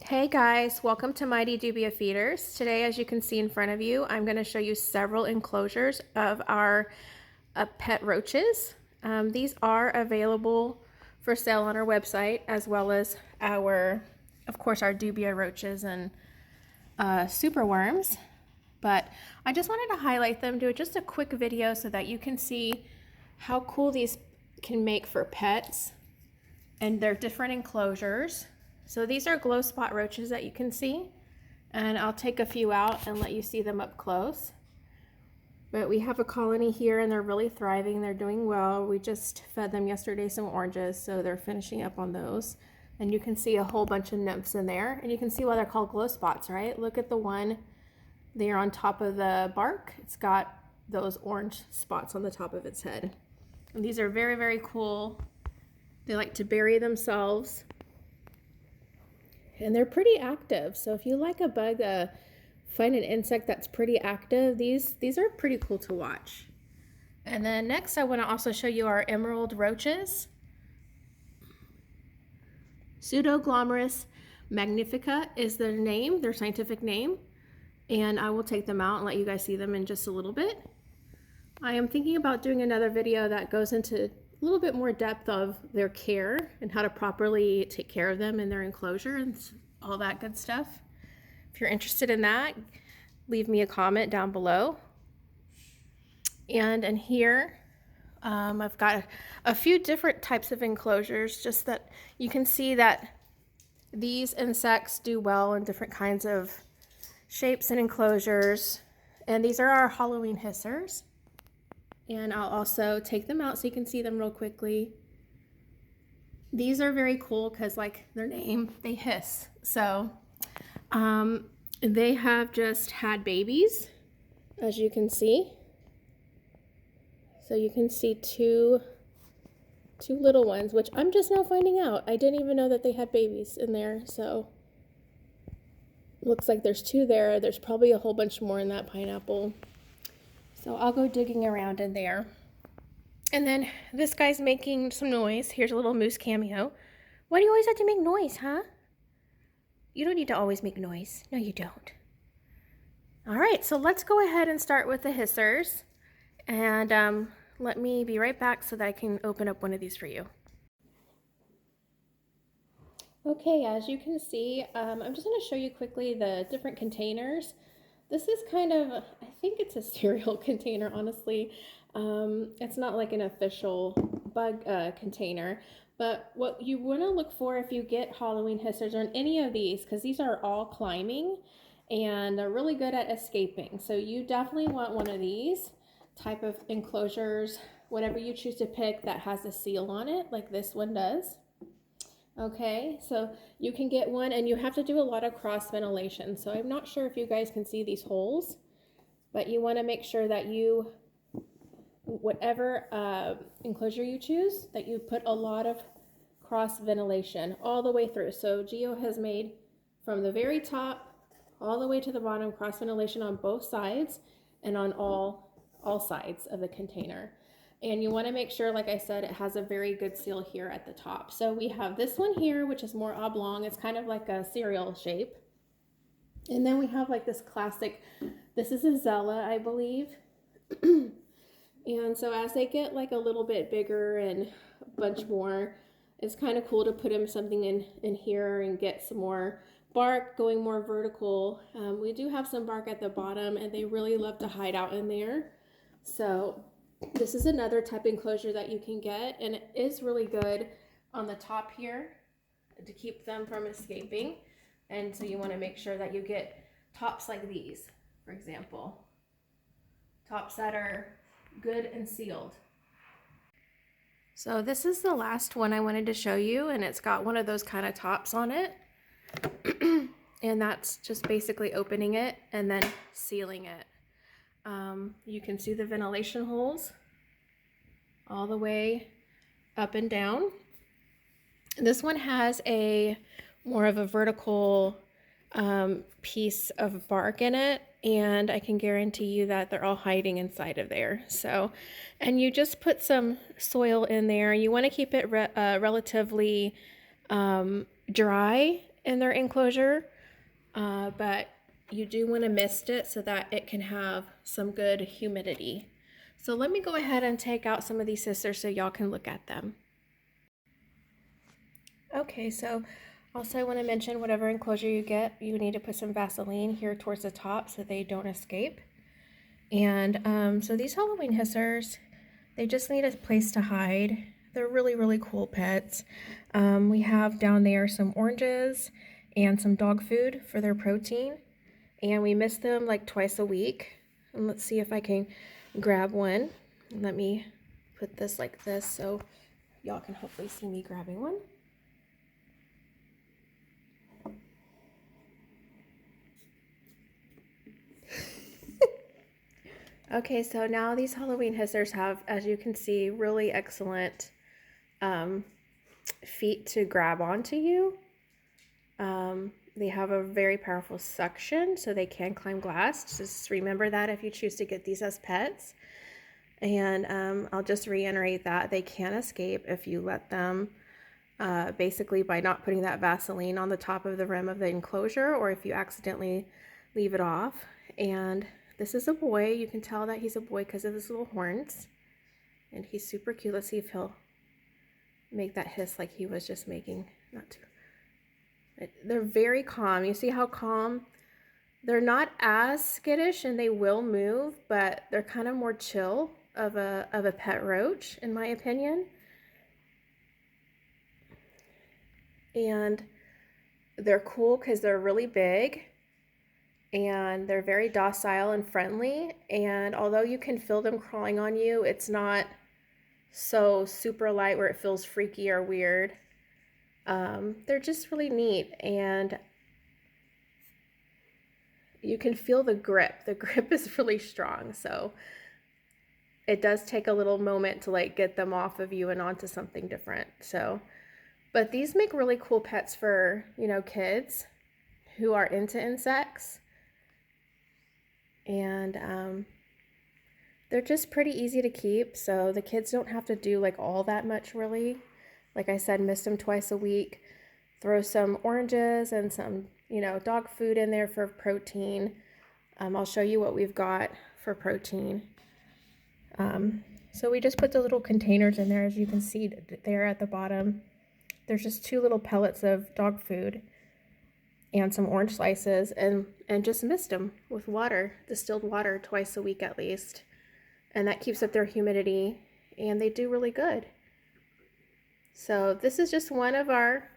Hey guys, welcome to Mighty Dubia Feeders. Today, as you can see in front of you, I'm going to show you several enclosures of our pet roaches. These are available for sale on our website, as well as of course, our Dubia roaches and superworms. But I just wanted to highlight them, do just a quick video so that you can see how cool these can make for pets and their different enclosures. So these are glow spot roaches that you can see, and I'll take a few out and let you see them up close. But we have a colony here and they're really thriving. They're doing well. We just fed them yesterday some oranges, so they're finishing up on those. And you can see a whole bunch of nymphs in there, and you can see why they're called glow spots, right? Look at the one there on top of the bark. It's got those orange spots on the top of its head. And these are very, very cool. They like to bury themselves. And they're pretty active. So if you like a bug, find an insect that's pretty active, these are pretty cool to watch. And then next I want to also show you our Emerald Roaches. Pseudoglomerus magnifica is their name, their scientific name. And I will take them out and let you guys see them in just a little bit. I am thinking about doing another video that goes into a little bit more depth of their care and how to properly take care of them in their enclosure and all that good stuff. If you're interested in that, leave me a comment down below. And in here, I've got a few different types of enclosures, just that you can see that these insects do well in different kinds of shapes and enclosures. And these are our Halloween hissers. And I'll also take them out so you can see them real quickly. These are very cool because, like their name, they hiss. So they have just had babies, as you can see. So you can see two little ones, which I'm just now finding out. I didn't even know that they had babies in there. So looks like there's two there. There's probably a whole bunch more in that pineapple. So I'll go digging around in there. And then this guy's making some noise. Here's a little moose cameo. Why do you always have to make noise, huh? You don't need to always make noise. No, you don't. All right, so let's go ahead and start with the hissers. And let me be right back so that I can open up one of these for you. Okay, as you can see, I'm just going to show you quickly the different containers. This is kind of, I think it's a cereal container, honestly. It's not like an official bug container, but what you want to look for if you get Halloween hissers or any of these, because these are all climbing and they're really good at escaping. So you definitely want one of these type of enclosures, whatever you choose to pick that has a seal on it, like this one does. Okay, so you can get one, and you have to do a lot of cross ventilation. So I'm not sure if you guys can see these holes, but you want to make sure that you, whatever enclosure you choose, that you put a lot of cross ventilation all the way through. So Geo has made from the very top all the way to the bottom cross ventilation on both sides and on all sides of the container. And you want to make sure, like I said, it has a very good seal here at the top. So we have this one here, which is more oblong. It's kind of like a cereal shape. And then we have like this classic, this is a Zella, I believe. And so as they get like a little bit bigger and a bunch more, it's kind of cool to put them something in here and get some more bark going more vertical. We do have some bark at the bottom, and they really love to hide out in there. So this is another type of enclosure that you can get, and it is really good on the top here to keep them from escaping. And so you want to make sure that you get tops like these, for example. Tops that are good and sealed. So this is the last one I wanted to show you, and it's got one of those kind of tops on it. And that's just basically opening it and then sealing it. You can see the ventilation holes all the way up and down. This one has a more of a vertical piece of bark in it, and I can guarantee you that they're all hiding inside of there. So, and you just put some soil in there. You want to keep it relatively dry in their enclosure, but you do want to mist it so that it can have some good humidity. So let me go ahead and take out some of these sisters so y'all can look at them. Okay, so also I want to mention whatever enclosure you get, you need to put some Vaseline here towards the top so they don't escape. And so these Halloween hissers, they just need a place to hide. They're really, really cool pets. We have down there some oranges and some dog food for their protein. And we mist them like twice a week. And let's see if I can grab one. Let me put this like this so y'all can hopefully see me grabbing one. Okay, so now these Halloween hissers have, as you can see, really excellent feet to grab onto you. They have a very powerful suction, so they can climb glass. Just remember that if you choose to get these as pets. And I'll just reiterate that they can escape if you let them, basically by not putting that Vaseline on the top of the rim of the enclosure, or if you accidentally leave it off. And this is a boy. You can tell that he's a boy because of his little horns. And he's super cute. Let's see if he'll make that hiss like he was just making. Not too. They're very calm. You see how calm? They're not as skittish and they will move, but they're kind of more chill of a pet roach, in my opinion. And they're cool because they're really big. And they're very docile and friendly, and although you can feel them crawling on you, it's not so super light where it feels freaky or weird. They're just really neat, and you can feel the grip. The grip is really strong, so it does take a little moment to like get them off of you and onto something different. So, but these make really cool pets for, you know, kids who are into insects. And they're just pretty easy to keep, so the kids don't have to do like all that much really. Like I said, mist them twice a week, throw some oranges and some, you know, dog food in there for protein. I'll show you what we've got for protein. So we just put the little containers in there, as you can see there at the bottom. There's just 2 little pellets of dog food and some orange slices, and just mist them with water, distilled water, twice a week at least. And that keeps up their humidity, and they do really good. So this is just one of our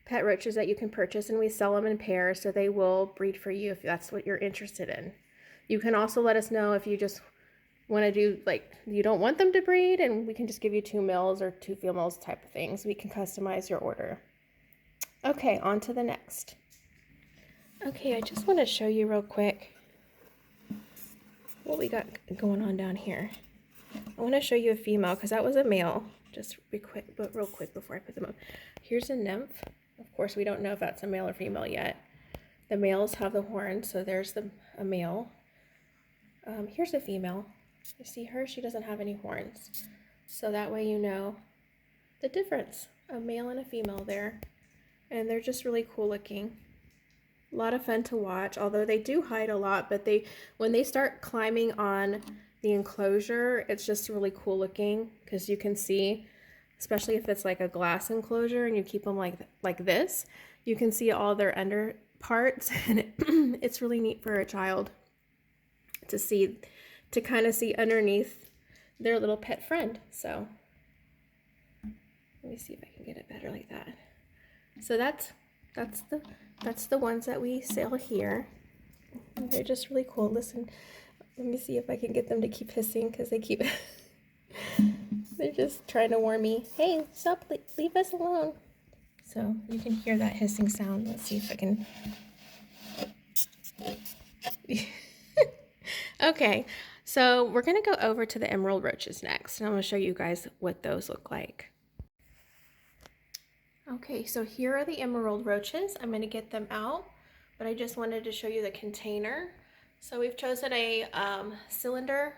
pet roaches that you can purchase, and we sell them in pairs, so they will breed for you if that's what you're interested in. You can also let us know if you just want to do, like, you don't want them to breed, and we can just give you 2 males or 2 females type of things. We can customize your order. Okay, on to the next. Okay, I just want to show you real quick what we got going on down here. I want to show you a female because that was a male. Just real quick before I put them up. Here's a nymph. Of course, we don't know if that's a male or female yet. The males have the horns, so there's a male. Here's a female. You see her? She doesn't have any horns. So that way you know the difference. A male and a female there. And they're just really cool looking. A lot of fun to watch, although they do hide a lot, but when they start climbing on the enclosure, it's just really cool looking because you can see, especially if it's like a glass enclosure and you keep them like this, you can see all their under parts, and it's really neat for a child to kind of see underneath their little pet friend. So let me see if I can get it better like that. So that's the ones that we sell here. They're just really cool. Listen, let me see if I can get them to keep hissing because they keep they're just trying to warn me, hey, stop, leave us alone. So you can hear that hissing sound. Let's see if I can. Okay, so we're gonna go over to the Emerald Roaches next, and I'm gonna show you guys what those look like. Okay, so here are the Emerald Roaches. I'm going to get them out, but I just wanted to show you the container. So we've chosen a cylinder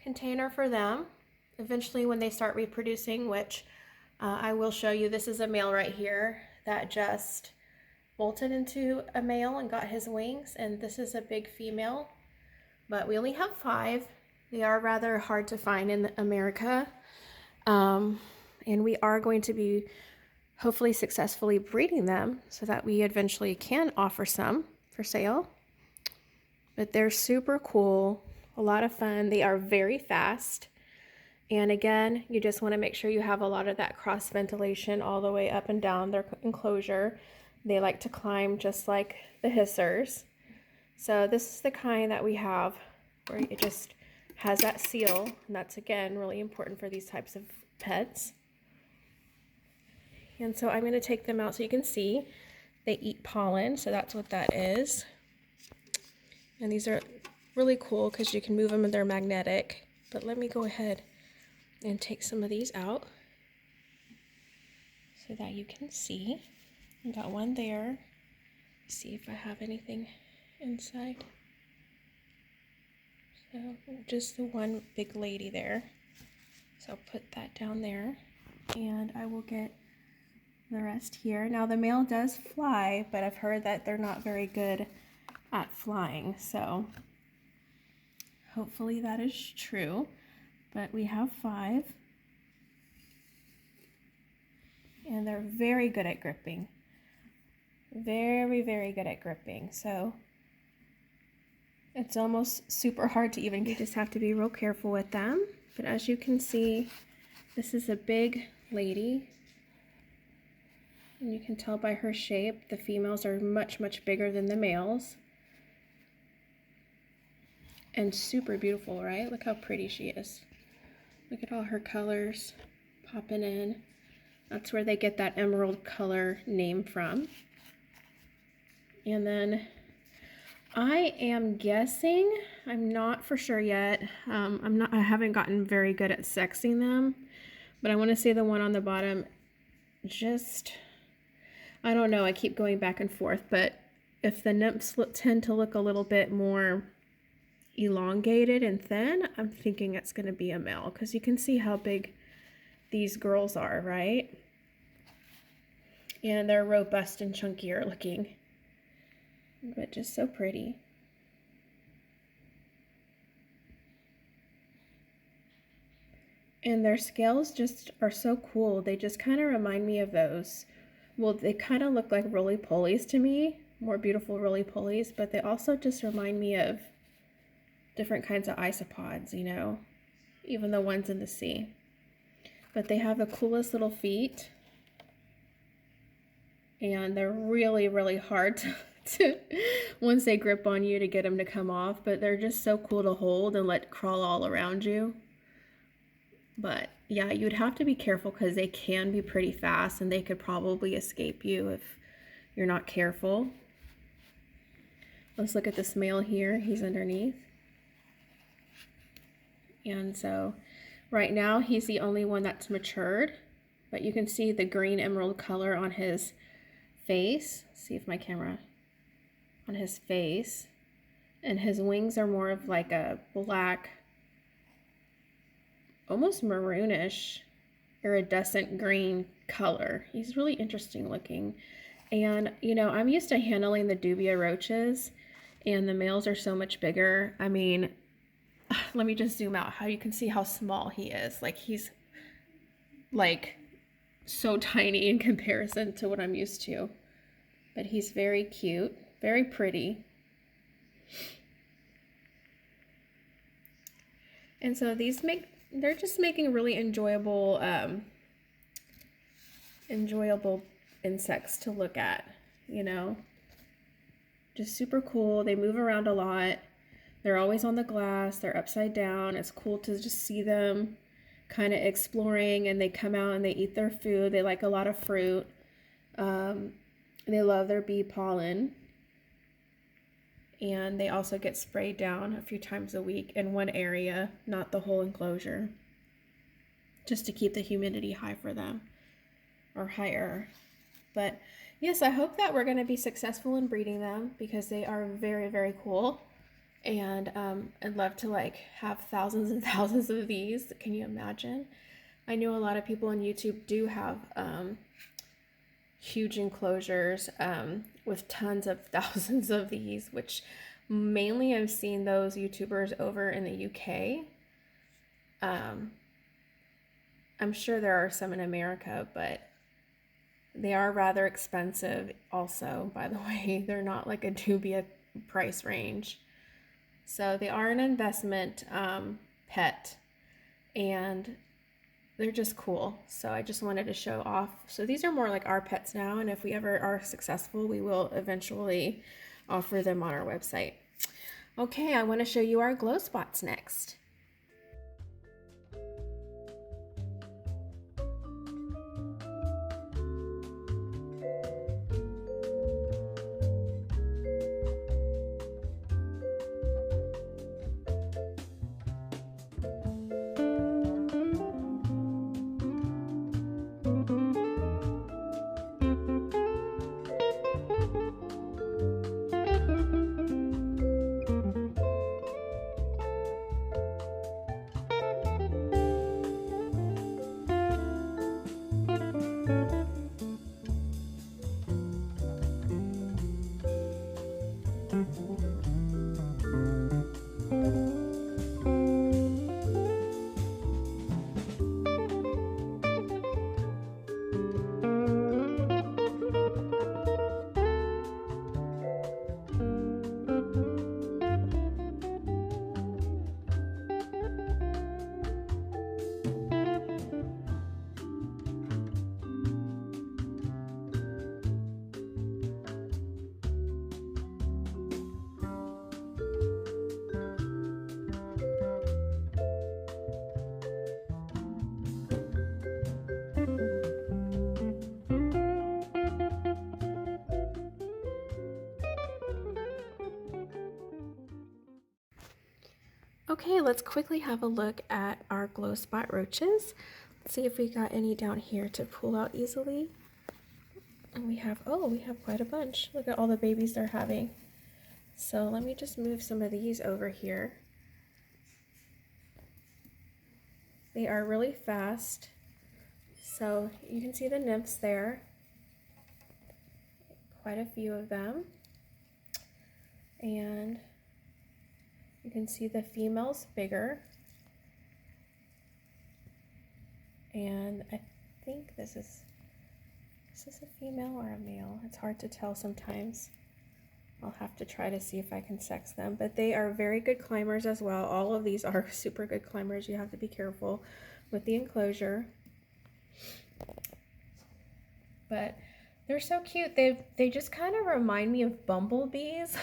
container for them. Eventually when they start reproducing, which I will show you, this is a male right here that just bolted into a male and got his wings, and this is a big female, but we only have 5. They are rather hard to find in America, and we are going to be hopefully successfully breeding them so that we eventually can offer some for sale. But they're super cool, a lot of fun. They are very fast. And again, you just want to make sure you have a lot of that cross ventilation all the way up and down their enclosure. They like to climb just like the hissers. So this is the kind that we have where it just has that seal, and that's again really important for these types of pets. And so I'm going to take them out so you can see. They eat pollen, so that's what that is. And these are really cool because you can move them and they're magnetic. But let me go ahead and take some of these out so that you can see. I got one there. See if I have anything inside. So just the one big lady there. So I'll put that down there, and I will get the rest here. Now the male does fly, but I've heard that they're not very good at flying, so hopefully that is true. But we have 5, and they're very good at gripping. Very, very good at gripping. So it's almost super hard to even get. You just have to be real careful with them. But as you can see, this is a big lady. And you can tell by her shape, the females are much, much bigger than the males. And super beautiful, right? Look how pretty she is. Look at all her colors popping in. That's where they get that emerald color name from. And then I am guessing, I'm not for sure yet. I haven't gotten very good at sexing them, but I want to say the one on the bottom just, I don't know, I keep going back and forth, but if the nymphs tend to look a little bit more elongated and thin, I'm thinking it's going to be a male, because you can see how big these girls are, right? And they're robust and chunkier looking, but just so pretty. And their scales just are so cool. They just kind of remind me of those. Well, they kind of look like roly-polies to me, more beautiful roly-polies, but they also just remind me of different kinds of isopods, you know, even the ones in the sea. But they have the coolest little feet, and they're really, really hard to once they grip on you to get them to come off, but they're just so cool to hold and let crawl all around you. But yeah, you'd have to be careful because they can be pretty fast and they could probably escape you if you're not careful. Let's look at this male here. He's underneath. And so right now he's the only one that's matured, but you can see the green emerald color on his face. See if my camera, on his face, and his wings are more of like a black, almost maroonish, iridescent green color. He's really interesting looking. And you know, I'm used to handling the Dubia roaches, and the males are so much bigger. I mean, let me just zoom out how you can see how small he is. Like, he's like so tiny in comparison to what I'm used to. But he's very cute, very pretty. And so these they're just making really enjoyable insects to look at, you know. Just super cool. They move around a lot. They're always on the glass. They're upside down. It's cool to just see them kind of exploring, and they come out and they eat their food. They like a lot of fruit. They love their bee pollen. And they also get sprayed down a few times a week in one area, not the whole enclosure, just to keep the humidity high for them, or higher. But yes, I hope that we're going to be successful in breeding them, because they are very, very cool. And I'd love to like have thousands and thousands of these. Can you imagine? I know a lot of people on YouTube do have huge enclosures with tons of thousands of these, which mainly I've seen those YouTubers over in the UK. I'm sure there are some in America, but they are rather expensive also, by the way. They're not like a Dubia price range. So they are an investment pet, and they're just cool. So I just wanted to show off. So these are more like our pets now, and if we ever are successful, we will eventually offer them on our website. Okay, I want to show you our glow spots next. Okay, let's quickly have a look at our glow spot roaches. Let's see if we got any down here to pull out easily. And we have quite a bunch. Look at all the babies they're having. So let me just move some of these over here. They are really fast. So you can see the nymphs there. Quite a few of them. And you can see the female's bigger. And I think this is a female or a male? It's hard to tell sometimes. I'll have to try to see if I can sex them. But they are very good climbers as well. All of these are super good climbers. You have to be careful with the enclosure. But they're so cute. They just kind of remind me of bumblebees.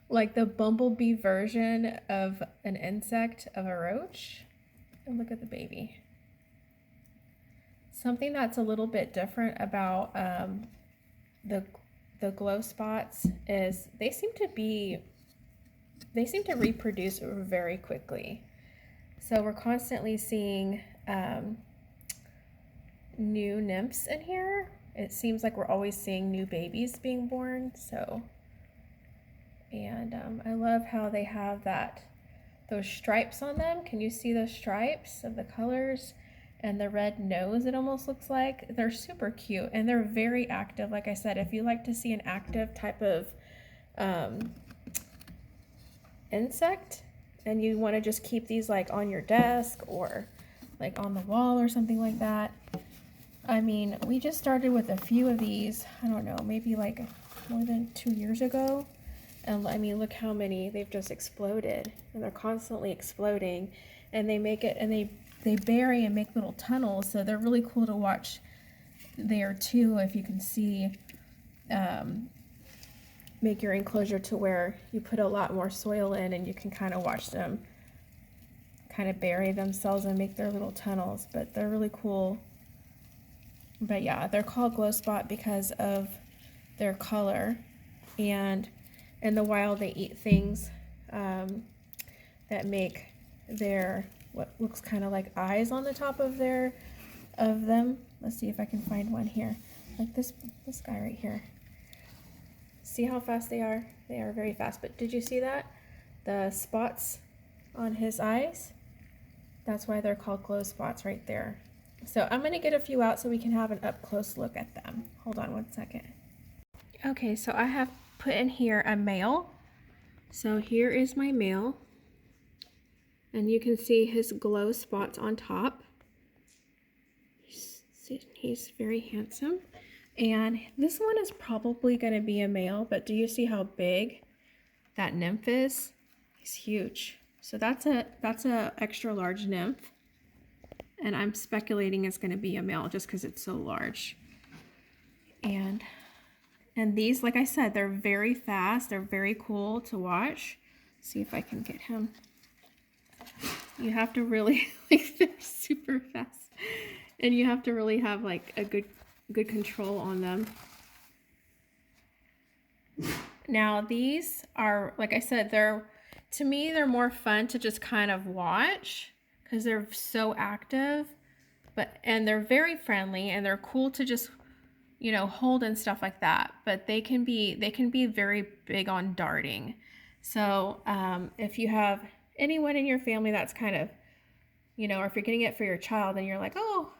Like the bumblebee version of an insect of a roach. And look at the baby. Something that's a little bit different about the glow spots is they seem to reproduce very quickly. So we're constantly seeing new nymphs in here. It seems like we're always seeing new babies being born. So. And I love how they have those stripes on them. Can you see those stripes of the colors and the red nose it almost looks like? They're super cute and they're very active. Like I said, if you like to see an active type of insect and you want to just keep these like on your desk or like on the wall or something like that. I mean, we just started with a few of these, I don't know, maybe like more than 2 years ago. And I mean, look how many they've just exploded, and they're constantly exploding, and they make it, and they bury and make little tunnels, so they're really cool to watch there too. If you can see, make your enclosure to where you put a lot more soil in, and you can kind of watch them kind of bury themselves and make their little tunnels. But they're really cool. But yeah, they're called glow spot because of their color, and in the wild they eat things that make their what looks kind of like eyes on the top of them. Let's see if I can find one here, like this guy right here. See how fast they are? They are very fast. But did you see that? The spots on his eyes? That's why they're called glow spots right there. So I'm gonna get a few out so we can have an up close look at them. Hold on one second. Okay, so I have put in here a male. So here is my male. And you can see his glow spots on top. He's very handsome. And this one is probably going to be a male, but do you see how big that nymph is? He's huge. So that's a extra large nymph. And I'm speculating it's going to be a male just because it's so large. And these, like I said, they're very fast. They're very cool to watch. See if I can get him. You have to really, like, they're super fast. And you have to really have like a good control on them. Now these are, like I said, to me they're more fun to just kind of watch because they're so active, and they're very friendly and they're cool to just, you know, hold and stuff like that. But they can be very big on darting. So if you have anyone in your family that's kind of, you know, or if you're getting it for your child and you're like, oh,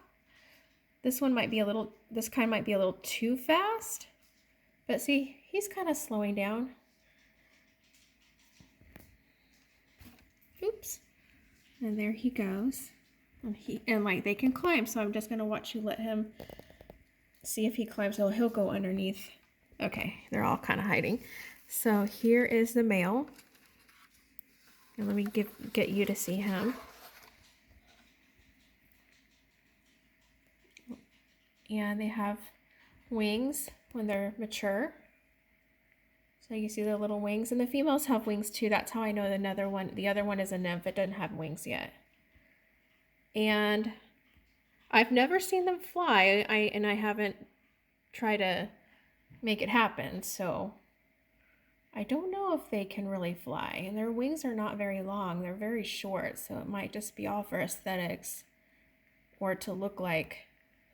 this kind might be a little too fast. But see, he's kind of slowing down. Oops. And there he goes. And like they can climb, so I'm just gonna watch you let him see if he climbs. So he'll go underneath. Okay, they're all kind of hiding. So here is the male. And let me get you to see him. And they have wings when they're mature. So you see the little wings, and the females have wings too. That's how I know the other one is a nymph. It doesn't have wings yet. And I've never seen them fly, and I haven't tried to make it happen. So I don't know if they can really fly, and their wings are not very long. They're very short, so it might just be all for aesthetics or to look like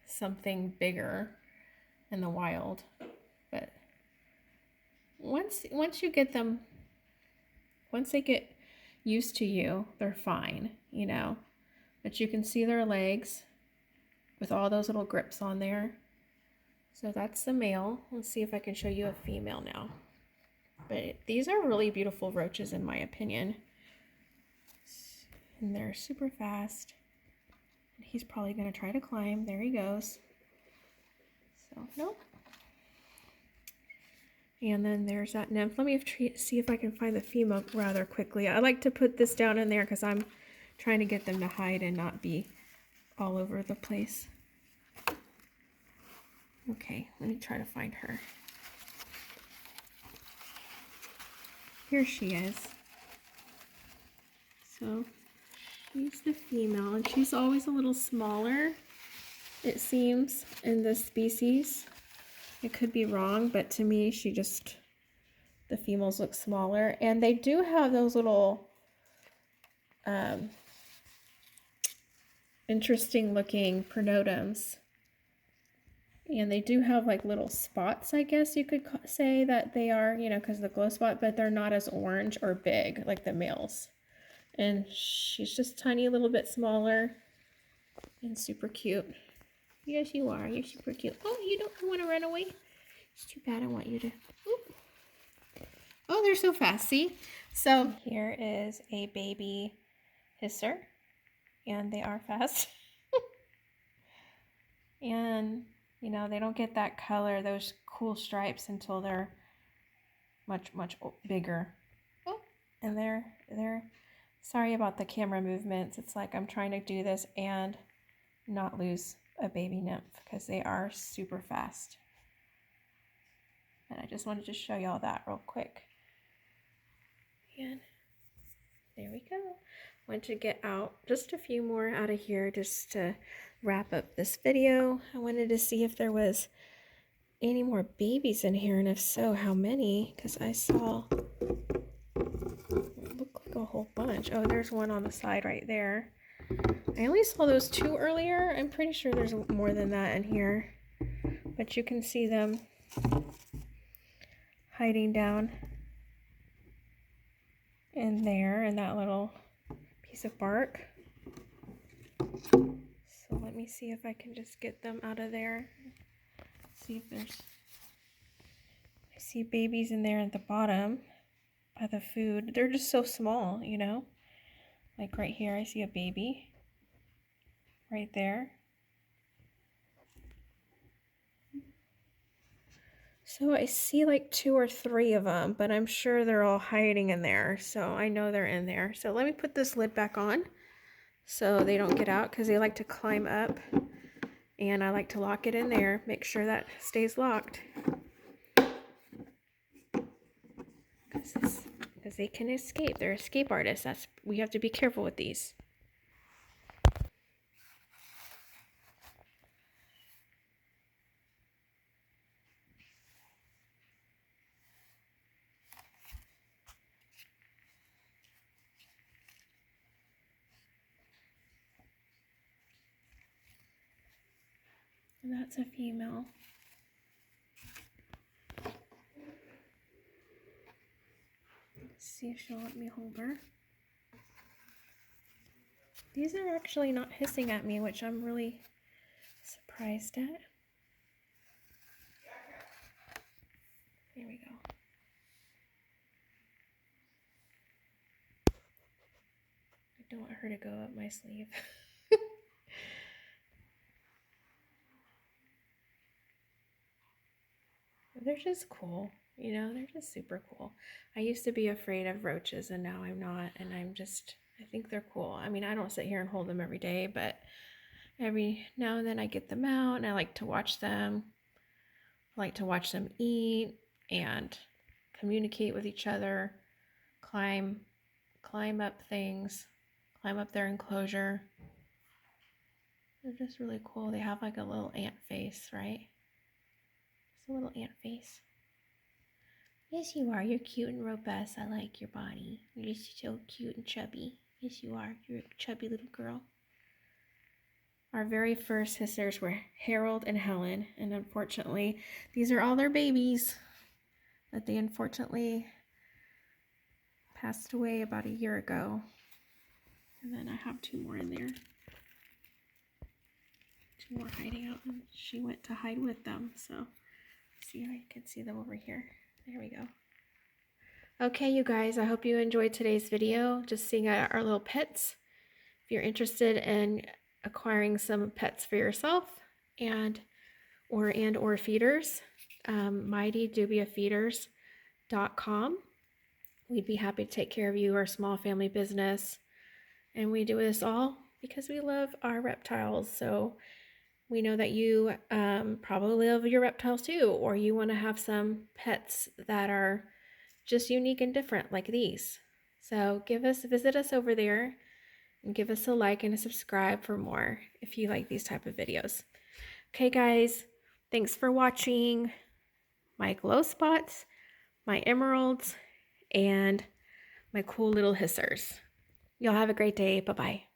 something bigger in the wild. But once you get them, once they get used to you, they're fine, you know. But you can see their legs with all those little grips on there. So that's the male. Let's see if I can show you a female now. But these are really beautiful roaches in my opinion. And they're super fast. He's probably going to try to climb. There he goes. So, nope. And then there's that nymph. Let me see if I can find the female rather quickly. I like to put this down in there because I'm trying to get them to hide and not be all over the place. Okay, let me try to find her. Here she is. So she's the female, and she's always a little smaller, it seems, in this species. It could be wrong, but to me, the females look smaller. And they do have those little interesting looking pronotum. And they do have like little spots, I guess you could say that they are, you know, because of the glow spot, but they're not as orange or big like the males. And she's just tiny, a little bit smaller and super cute. Yes, you are. You're super cute. Oh, you want to run away? It's too bad. I want you to. Oop. Oh, they're so fast. See? So here is a baby hisser, and they are fast. And you know, they don't get that color, those cool stripes, until they're much bigger. Oh, and they're sorry about the camera movements. It's like I'm trying to do this and not lose a baby nymph because they are super fast. And I just wanted to show y'all that real quick. And there we go. Want to get out just a few more out of here just to wrap up this video. I wanted to see if there was any more babies in here, and if so, how many, because I saw it looked like a whole bunch. Oh, there's one on the side right there. I only saw those two earlier. I'm pretty sure there's more than that in here, but you can see them hiding down in there in that little piece of bark. So let me see if I can just get them out of there. See if there's, I see babies in there at the bottom by the food. They're just so small, you know? Like right here, I see a baby right there. So I see like 2 or 3 of them, but I'm sure they're all hiding in there. So I know they're in there. So let me put this lid back on so they don't get out because they like to climb up. And I like to lock it in there, make sure that stays locked. Because they can escape. They're escape artists. We have to be careful with these. And that's a female. Let's see if she'll let me hold her. These are actually not hissing at me, which I'm really surprised at. There we go. I don't want her to go up my sleeve. They're just cool, you know, they're just super cool. I used to be afraid of roaches and now I'm not, and I think they're cool. I mean, I don't sit here and hold them every day, but every now and then I get them out and I like to watch them. I like to watch them eat and communicate with each other, climb up things, climb up their enclosure. They're just really cool. They have like a little ant face, right? It's a little ant face. Yes, you are. You're cute and robust. I like your body. You're just so cute and chubby. Yes, you are. You're a chubby little girl. Our very first hissers were Harold and Helen, and unfortunately, these are all their babies that they unfortunately passed away about a year ago. And then I have 2 more in there. 2 more hiding out, and she went to hide with them. So, see how you can see them over here. There we go. Okay, you guys, I hope you enjoyed today's video, just seeing our little pets. If you're interested in acquiring some pets for yourself and or feeders, mightydubiafeeders.com. We'd be happy to take care of you, our small family business. And we do this all because we love our reptiles. So we know that you probably love your reptiles too, or you want to have some pets that are just unique and different like these. So visit us over there and give us a like and a subscribe for more if you like these type of videos. Okay guys, thanks for watching my glow spots, my emeralds, and my cool little hissers. Y'all have a great day. Bye-bye.